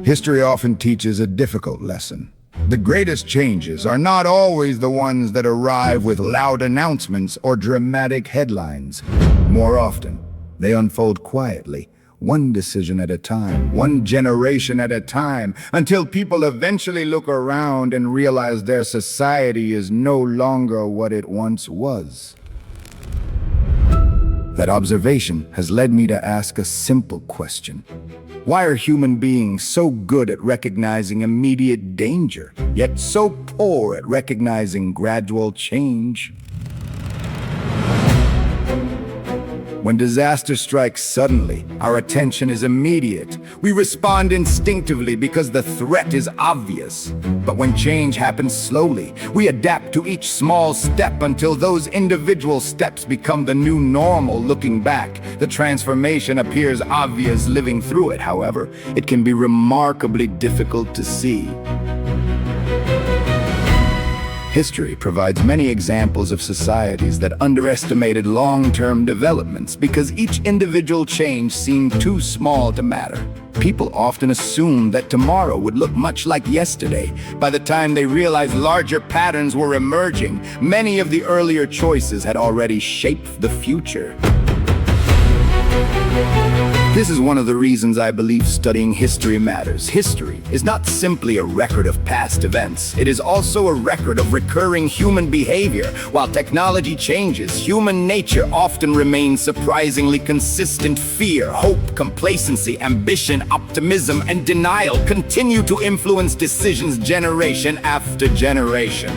History often teaches a difficult lesson. The greatest changes are not always the ones that arrive with loud announcements or dramatic headlines. More often, they unfold quietly, one decision at a time, one generation at a time, until people eventually look around and realize their society is no longer what it once was. That observation has led me to ask a simple question. Why are human beings so good at recognizing immediate danger, yet so poor at recognizing gradual change? When disaster strikes suddenly, our attention is immediate. We respond instinctively because the threat is obvious. But when change happens slowly, we adapt to each small step until those individual steps become the new normal. Looking back, the transformation appears obvious. Living through it, however, it can be remarkably difficult to see. History provides many examples of societies that underestimated long-term developments because each individual change seemed too small to matter. People often assumed that tomorrow would look much like yesterday. By the time they realized larger patterns were emerging, many of the earlier choices had already shaped the future. This is one of the reasons I believe studying history matters. History is not simply a record of past events. It is also a record of recurring human behavior. While technology changes, human nature often remains surprisingly consistent. Fear, hope, complacency, ambition, optimism, and denial continue to influence decisions generation after generation.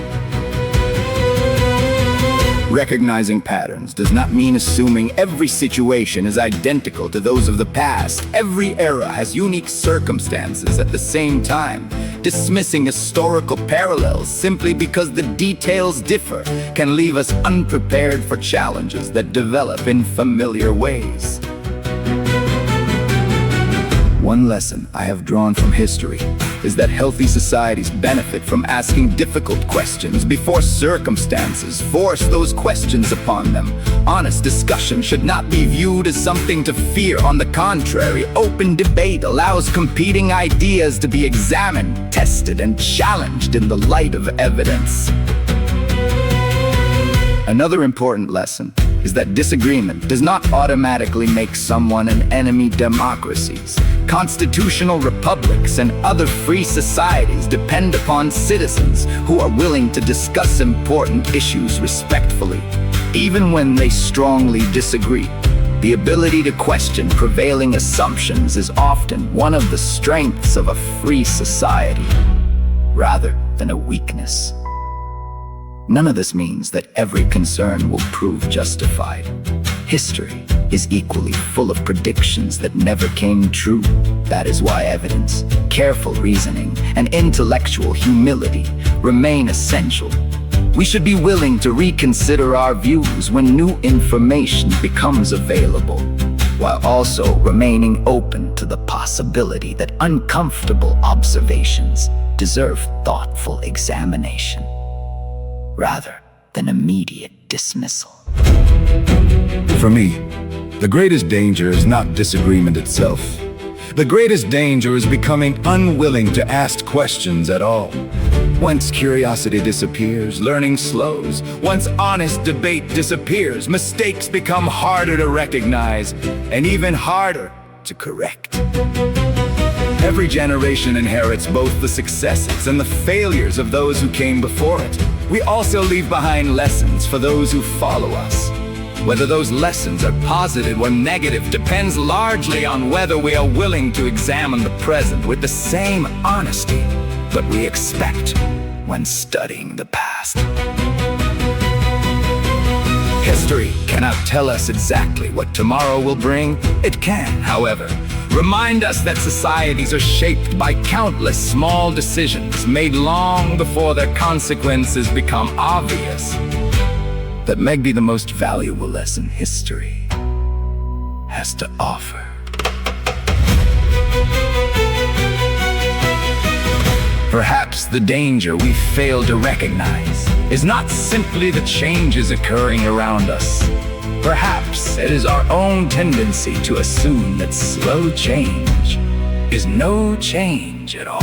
Recognizing patterns does not mean assuming every situation is identical to those of the past. Every era has unique circumstances. At the same time, dismissing historical parallels simply because the details differ can leave us unprepared for challenges that develop in familiar ways. One lesson I have drawn from history is that healthy societies benefit from asking difficult questions before circumstances force those questions upon them. Honest discussion should not be viewed as something to fear. On the contrary, open debate allows competing ideas to be examined, tested, and challenged in the light of evidence. Another important lesson is that disagreement does not automatically make someone an enemy. Democracies, constitutional republics, and other free societies depend upon citizens who are willing to discuss important issues respectfully, even when they strongly disagree. The ability to question prevailing assumptions is often one of the strengths of a free society, rather than a weakness. None of this means that every concern will prove justified. History is equally full of predictions that never came true. That is why evidence, careful reasoning, and intellectual humility remain essential. We should be willing to reconsider our views when new information becomes available, while also remaining open to the possibility that uncomfortable observations deserve thoughtful examination, rather than immediate dismissal. For me, the greatest danger is not disagreement itself. The greatest danger is becoming unwilling to ask questions at all. Once curiosity disappears, learning slows. Once honest debate disappears, mistakes become harder to recognize and even harder to correct. Every generation inherits both the successes and the failures of those who came before it. We also leave behind lessons for those who follow us. Whether those lessons are positive or negative depends largely on whether we are willing to examine the present with the same honesty that we expect when studying the past. History cannot tell us exactly what tomorrow will bring. It can, however, remind us that societies are shaped by countless small decisions made long before their consequences become obvious. That may be the most valuable lesson history has to offer. Perhaps the danger we fail to recognize is not simply the changes occurring around us. Perhaps it is our own tendency to assume that slow change is no change at all.